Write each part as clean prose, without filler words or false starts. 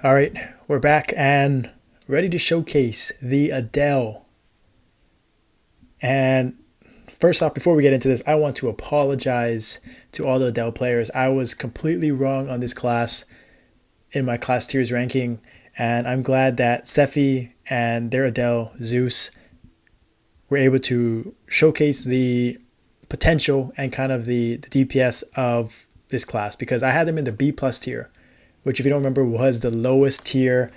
All right, we're back and ready to showcase the Adele. And first off, before we get into this, I want to apologize to all the Adele players. I was completely wrong on this class in my class tiers ranking, and I'm glad that Sephi and their Adele, Zeus, were able to showcase the potential and kind of the DPS of this class because I had them in the B plus tier, which if you don't remember was the lowest tier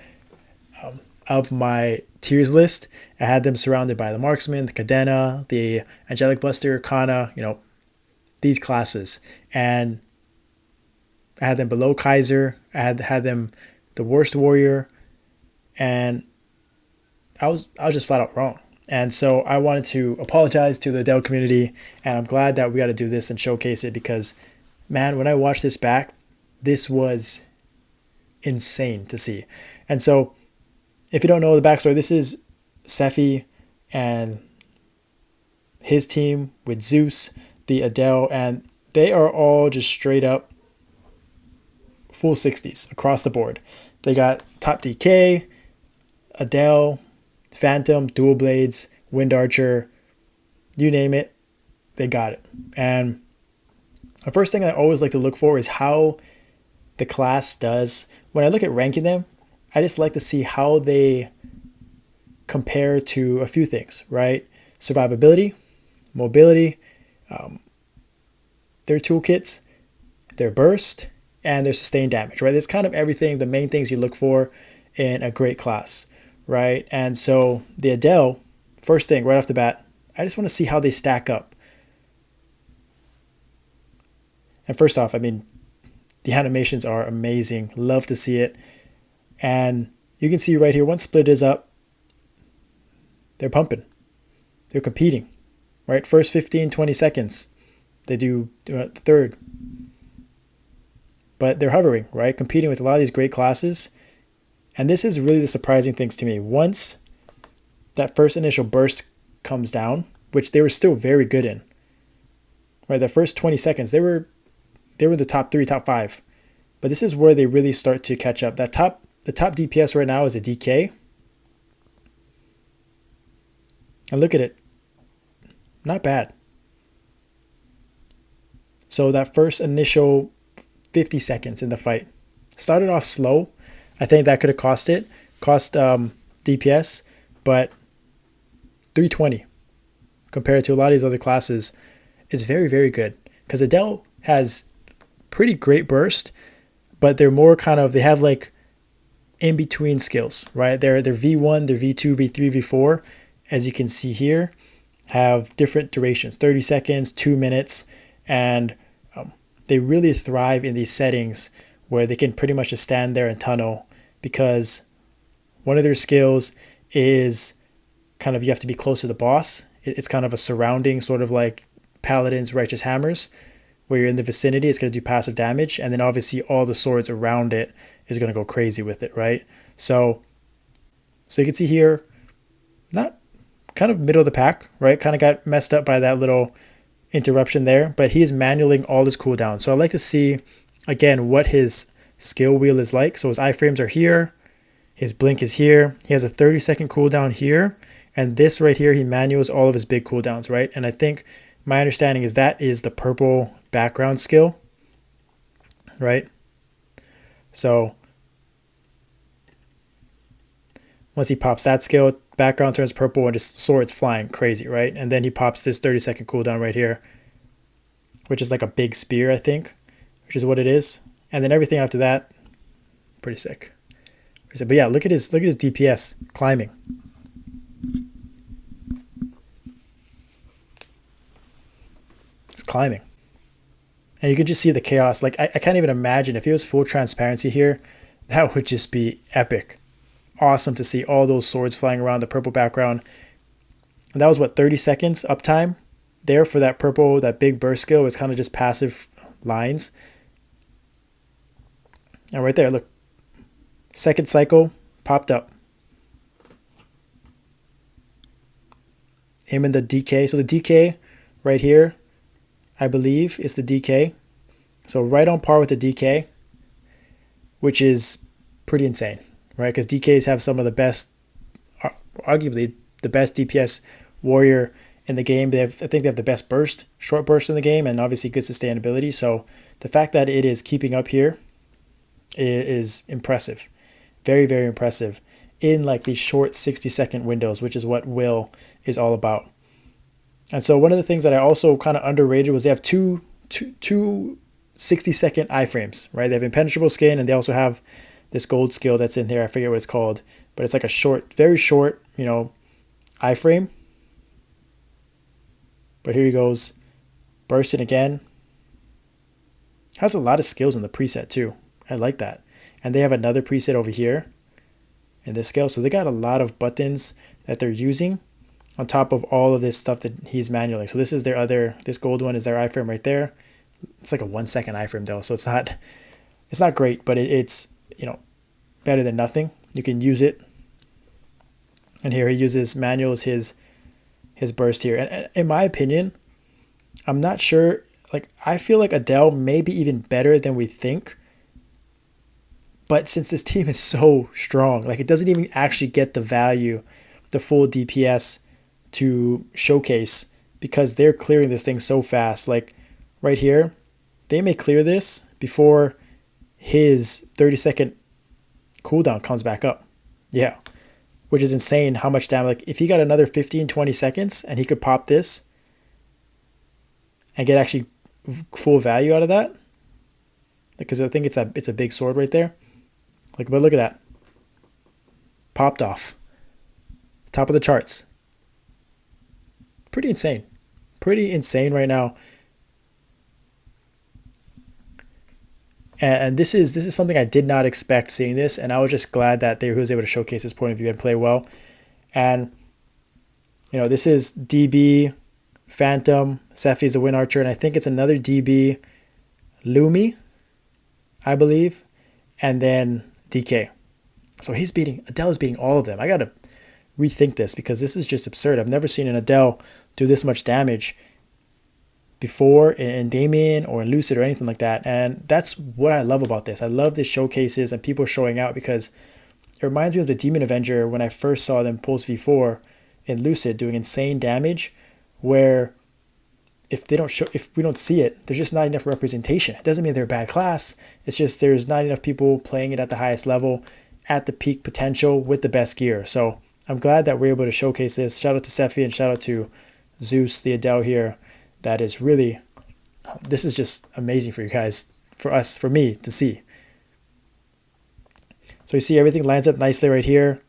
of my tiers list. I had them surrounded by the Marksman, the Cadena, the Angelic Buster, Kana, these classes. And I had them below Kaiser. I had them the worst warrior, and I was just flat out wrong. And so I wanted to apologize to the Adele community, and I'm glad that we got to do this and showcase it because, man, when I watched this back, this was insane to see. And so if you don't know the backstory, this is Sephi and his team with Zeus, the Adele, and they are all just straight up full 60s across the board. They got top DK, Adele, Phantom, Dual Blades, Wind Archer, you name it, they got it. And the first thing I always like to look for is how the class does. When I look at ranking them, I just like to see how they compare to a few things, right? Survivability, mobility, their toolkits, their burst, and their sustained damage, right? It's kind of everything, the main things you look for in a great class, right? And so the Adele, first thing right off the bat, I just want to see how they stack up. And first off, I mean, the animations are amazing. Love to see it. And you can see right here, once split is up, they're pumping. They're competing, right? First 15, 20 seconds, they do the third. But they're hovering, right? Competing with a lot of these great classes. And this is really the surprising things to me. Once that first initial burst comes down, which they were still very good in, right? The first 20 seconds, they were the top 3, top 5. But this is where they really start to catch up. The top DPS right now is a DK. And look at it. Not bad. So that first initial 50 seconds in the fight started off slow. I think that could have cost DPS, but 320 compared to a lot of these other classes is very, very good. Because Adele has pretty great burst, but they're more kind of, they have like in between skills, right? They're V1, they're V2, V3, V4, as you can see here, have different durations, 30 seconds, 2 minutes, and they really thrive in these settings where they can pretty much just stand there and tunnel because one of their skills is kind of, you have to be close to the boss. It's kind of a surrounding, sort of like Paladin's Righteous Hammers, where you're in the vicinity, it's going to do passive damage. And then obviously all the swords around it is going to go crazy with it, right? So you can see here, not kind of middle of the pack, right? Kind of got messed up by that little interruption there, but he is manualing all his cooldowns. So I'd like to see, again, what his skill wheel is like. So his iframes are here. His blink is here. He has a 30-second cooldown here. And this right here, he manuals all of his big cooldowns, right? And I think my understanding is that is the purple background skill, right? So once he pops that skill, background turns purple and just swords flying crazy, right? And then he pops this 30-second cooldown right here, which is like a big spear, I think, which is what it is. And then everything after that, pretty sick. But yeah, look at his DPS climbing. It's climbing. And you can just see the chaos. Like I can't even imagine if it was full transparency here, that would just be epic. Awesome to see all those swords flying around the purple background. And that was what, 30 seconds uptime there for that purple, that big burst skill. Was kind of just passive lines. And right there, look, second cycle popped up. Him and the DK. So the DK right here, I believe, is the DK. So right on par with the DK, which is pretty insane, right? Because DKs have some of the best, arguably the best DPS warrior in the game. I think they have the best burst, short burst in the game, and obviously good sustainability. So the fact that it is keeping up here is impressive. Very, very impressive in like these short 60-second windows, which is what Will is all about. And so one of the things that I also kind of underrated was they have two 60-second iframes, right? They have impenetrable skin, and they also have this gold skill that's in here. I forget what it's called, but it's like a short, very short, iframe. But here he goes, bursting again. Has a lot of skills in the preset too. I like that. And they have another preset over here in this skill. So they got a lot of buttons that they're using on top of all of this stuff that he's manually. So this is this gold one is their iframe right there. It's like a 1 second iframe though. So it's not great, but it's, better than nothing. You can use it. And here he uses manual as his burst here. And in my opinion, I'm not sure, I feel like Adele may be even better than we think. But since this team is so strong, it doesn't even actually get the value, the full DPS to showcase, because they're clearing this thing so fast. Like right here, they may clear this before his 30-second cooldown comes back up. Yeah. Which is insane how much damage. If he got another 15, 20 seconds and he could pop this and get actually full value out of that, because I think it's a big sword right there. But look at that. Popped off. Top of the charts. Pretty insane. Pretty insane right now. And this is something I did not expect seeing this, and I was just glad that he was able to showcase his point of view and play well. And this is DB, Phantom, Sephi's a Wind Archer, and I think it's another DB, Lumi, I believe, and then DK. So Adele is beating all of them. I gotta rethink this, because this is just absurd. I've never seen an Adele do this much damage before in Damien or in Lucid or anything like that. And that's what I love about this. I love the showcases and people showing out, because it reminds me of the Demon Avenger when I first saw them post V4 in Lucid doing insane damage, where if we don't see it, there's just not enough representation. It doesn't mean they're a bad class. It's just there's not enough people playing it at the highest level, at the peak potential, with the best gear. So I'm glad that we're able to showcase this. Shout out to Sephi and shout out to Zeus, the Adele here. This is just amazing for you guys, for me to see. So you see everything lines up nicely right here.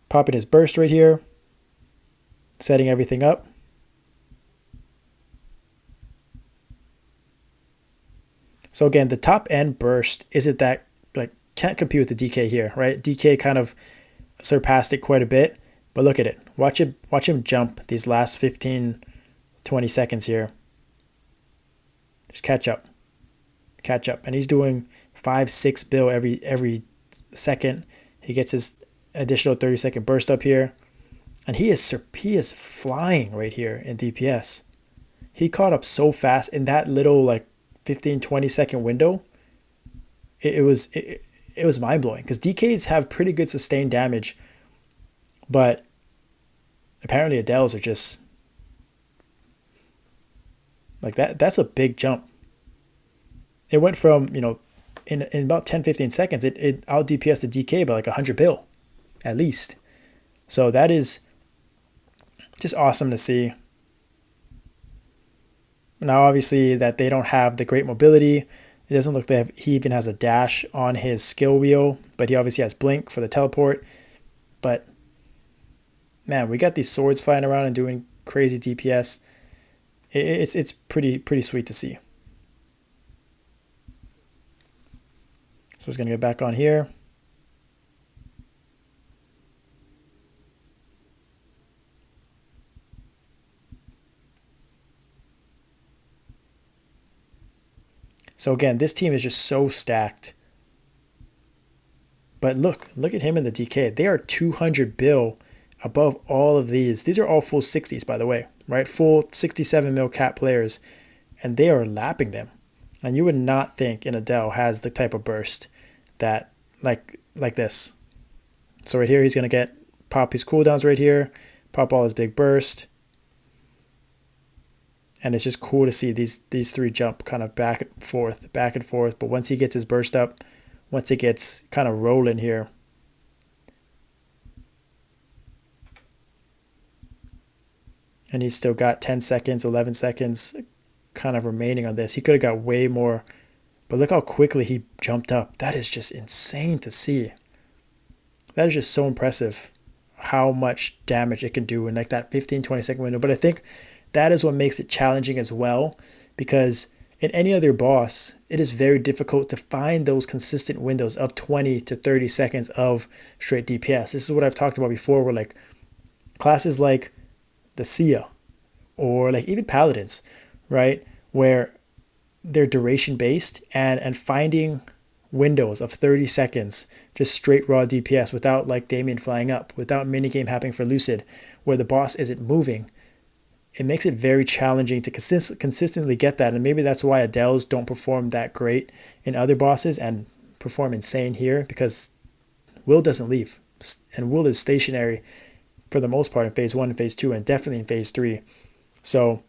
Popping his burst right here. Setting everything up. So again, the top end burst isn't that, can't compete with the DK here, right? DK kind of surpassed it quite a bit, but look at it. Watch him jump these last 15, 20 seconds here. Just catch up. And he's doing 5-6 bill every second. He gets his additional 30-second burst up here. And he is flying right here in DPS. He caught up so fast in that little 15, 20-second window. It was mind-blowing, because DKs have pretty good sustained damage, but apparently Adele's are just that. That's a big jump. It went from, in about 10, 15 seconds, it out DPS the DK by 100 bill at least. So that is just awesome to see. Now, obviously, that they don't have the great mobility. It doesn't look like he even has a dash on his skill wheel, but he obviously has blink for the teleport. But man, we got these swords flying around and doing crazy DPS. It's pretty sweet to see. So it's gonna get back on here. So again, this team is just so stacked. But look at him in the DK. They are 200 bill above all of these. These are all full 60s, by the way, right? Full 67 mil cap players, and they are lapping them. And you would not think an Adele has the type of burst that like this. So right here, he's going to pop his cooldowns right here, pop all his big burst. And it's just cool to see these three jump kind of back and forth, back and forth. But once he gets his burst up, once it gets kind of rolling here, and he's still got 10 seconds, 11 seconds kind of remaining on this. He could have got way more, but look how quickly he jumped up. That is just insane to see. That is just so impressive how much damage it can do in like that 15, 20-second window. But I think that is what makes it challenging as well, because in any other boss, it is very difficult to find those consistent windows of 20 to 30 seconds of straight DPS. This is what I've talked about before, where like classes like the Sia or like even Paladins, right, where they're duration based, and finding windows of 30 seconds, just straight raw DPS without like Damien flying up, without minigame happening for Lucid, where the boss isn't moving, it makes it very challenging to consistently get that. And maybe that's why Adele's don't perform that great in other bosses and perform insane here, because Will doesn't leave, and Will is stationary for the most part in phase 1 and phase 2, and definitely in phase 3. So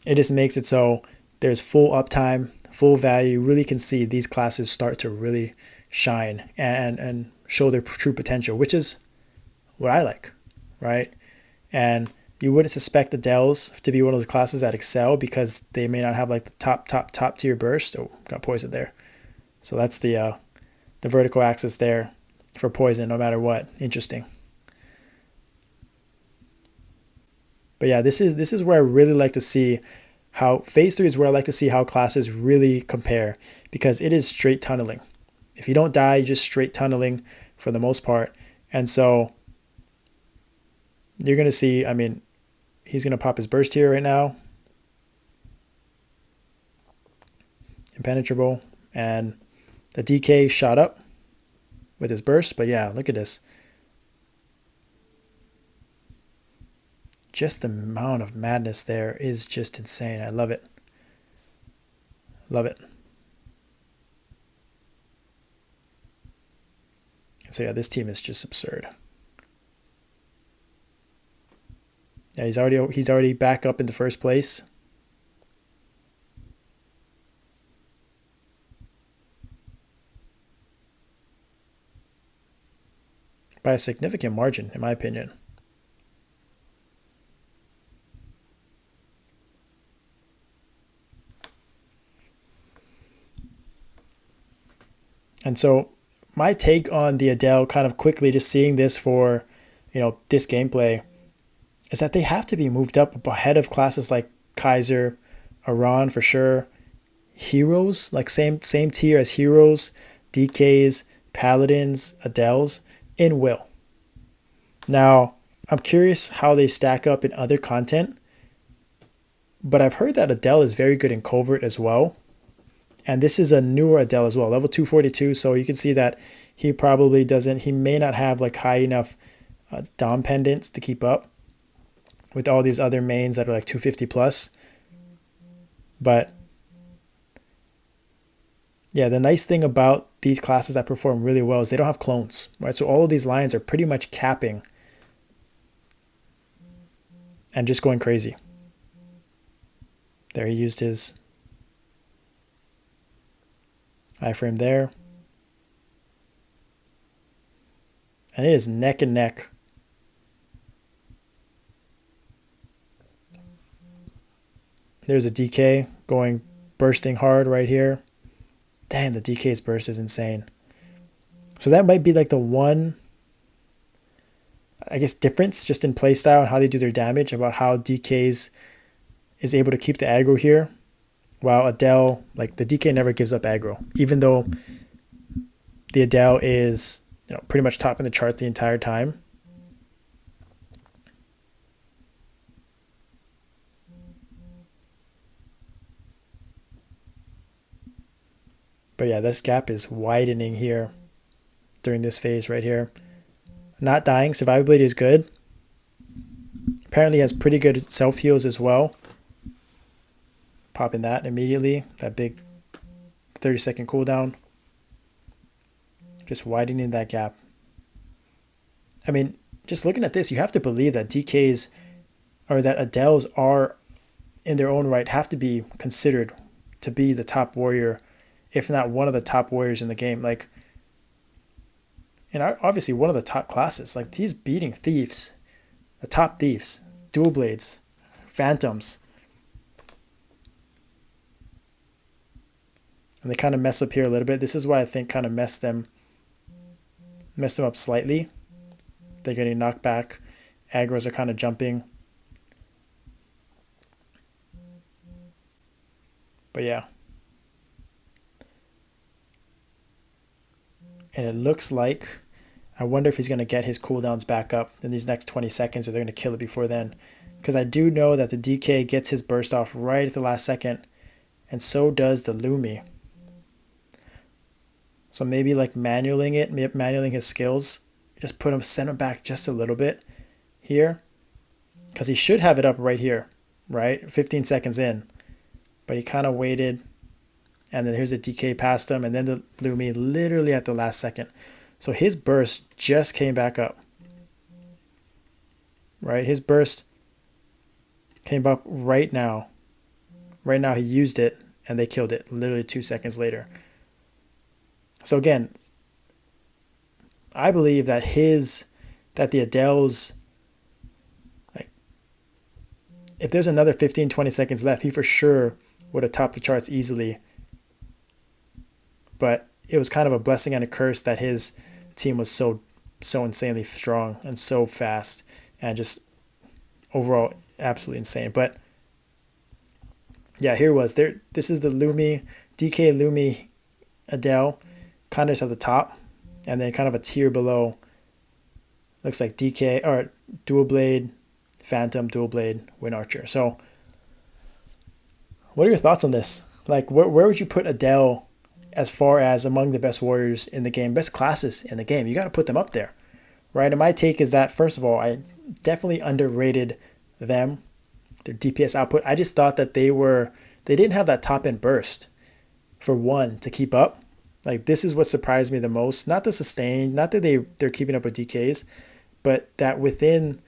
it just makes it so there's full uptime, full value. You really can see these classes start to really shine and show their true potential, which is what I like, right? And you wouldn't suspect Adele's to be one of those classes that excel because they may not have like the top tier burst. Oh, got poison there. So that's the vertical axis there for poison, no matter what. Interesting. But yeah, this is where I really like to see how phase 3 is where I like to see how classes really compare, because it is straight tunneling. If you don't die, you're just straight tunneling for the most part. And so you're going to see, I mean, he's going to pop his burst here right now. Impenetrable. And the DK shot up with his burst. But yeah, look at this. Just the amount of madness there is just insane. I love it. Love it. So yeah, this team is just absurd. Yeah, he's already back up in the first place. By a significant margin, in my opinion. And so my take on the Adele, kind of quickly just seeing this for, this gameplay, is that they have to be moved up ahead of classes like Kaiser, Aran for sure, Heroes, like same tier as Heroes, DKs, Paladins, Adeles in Will. Now, I'm curious how they stack up in other content, but I've heard that Adele is very good in Covert as well. And this is a newer Adele as well, level 242. So you can see that he may not have like high enough Dom pendants to keep up with all these other mains that are like 250 plus. But yeah, the nice thing about these classes that perform really well is they don't have clones, right? So all of these lines are pretty much capping and just going crazy. There, he used his iframe there. And it is neck and neck. There's a DK bursting hard right here. Damn, the DK's burst is insane. So that might be like the one, I guess, difference just in playstyle and how they do their damage, about how DK's is able to keep the aggro here, while Adele, like the DK never gives up aggro, even though the Adele is pretty much topping the chart the entire time. But yeah, this gap is widening here during this phase right here. Not dying, survivability is good. Apparently has pretty good self heals as well. Popping that immediately, that big 30-second cooldown. Just widening that gap. I mean, just looking at this, you have to believe that DKs or that Adeles are in their own right have to be considered to be the top warrior, if not one of the top warriors in the game. Like, and obviously one of the top classes. Like, he's beating thieves, the top thieves, dual blades, phantoms. And they kind of mess up here a little bit. This is why I think kind of messed them up slightly. They're getting knocked back. Aggros are kind of jumping. But yeah. And it looks like, I wonder if he's going to get his cooldowns back up in these next 20 seconds, or they're going to kill it before then. Because I do know that the DK gets his burst off right at the last second, and so does the Lumi. So maybe like manualing his skills, just send him back just a little bit here, because he should have it up right here, right? 15 seconds in, but he kind of waited, and then here's the DK past him, and then the Lumi literally at the last second. So his burst just came back up, right? His burst came up right now. Right now he used it, and they killed it literally 2 seconds later. So again, I believe that the Adeles, like, if there's another 15, 20 seconds left, he for sure would have topped the charts easily. But it was kind of a blessing and a curse that his team was so insanely strong and so fast, and just overall absolutely insane. But yeah, here was there. This is the Lumi, DK Lumi Adele, kind of just at the top, and then kind of a tier below. Looks like DK or dual blade, phantom, dual blade, wind archer. So, what are your thoughts on this? Like, where would you put Adele as far as among the best warriors in the game, best classes in the game? You got to put them up there, right? And my take is that, first of all, I definitely underrated them, their DPS output. I just thought that they didn't have that top end burst for one to keep up. Like, this is what surprised me the most. Not the sustain, not that they're keeping up with DKs, but that within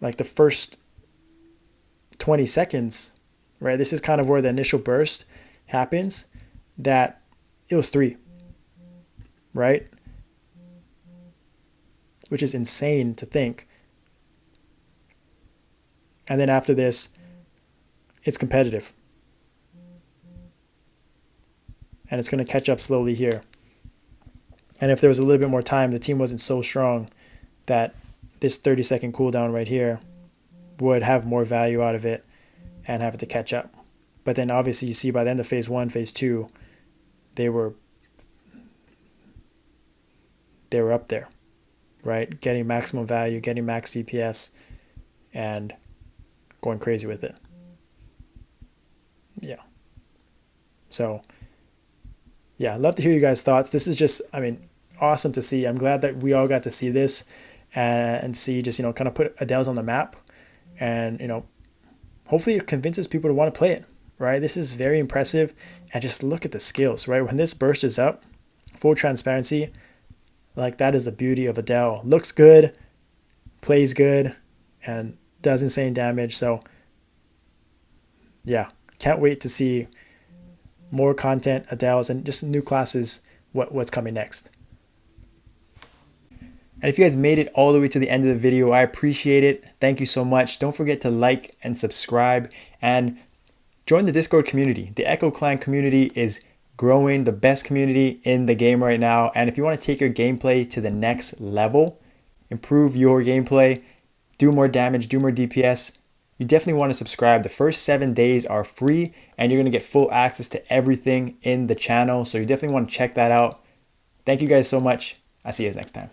like the first 20 seconds, right? This is kind of where the initial burst happens, that it was 3, right? Which is insane to think. And then after this, it's competitive. And it's going to catch up slowly here. And if there was a little bit more time, the team wasn't so strong that this 30-second cooldown right here would have more value out of it and have it to catch up. But then obviously you see by the end of phase 1, phase 2, they were up there, right? Getting maximum value, getting max DPS, and going crazy with it. Yeah. So, yeah, I'd love to hear you guys' thoughts. This is just, I mean, awesome to see. I'm glad that we all got to see this and see just, kind of put Adeles on the map, and, hopefully it convinces people to want to play it, right? This is very impressive. And just look at the skills, right? When this burst is up, full transparency, like, that is the beauty of Adele. Looks good, plays good, and does insane damage. So, yeah, can't wait to see more content, Adeles, and just new classes, what's coming next. And if you guys made it all the way to the end of the video, I appreciate it. Thank you so much. Don't forget to like and subscribe, and join the Discord community. The Echo Clan community is growing, the best community in the game right now. And if you want to take your gameplay to the next level, improve your gameplay, do more damage, do more DPS, you definitely want to subscribe. The first 7 days are free, and you're going to get full access to everything in the channel. So you definitely want to check that out. Thank you guys so much. I'll see you guys next time.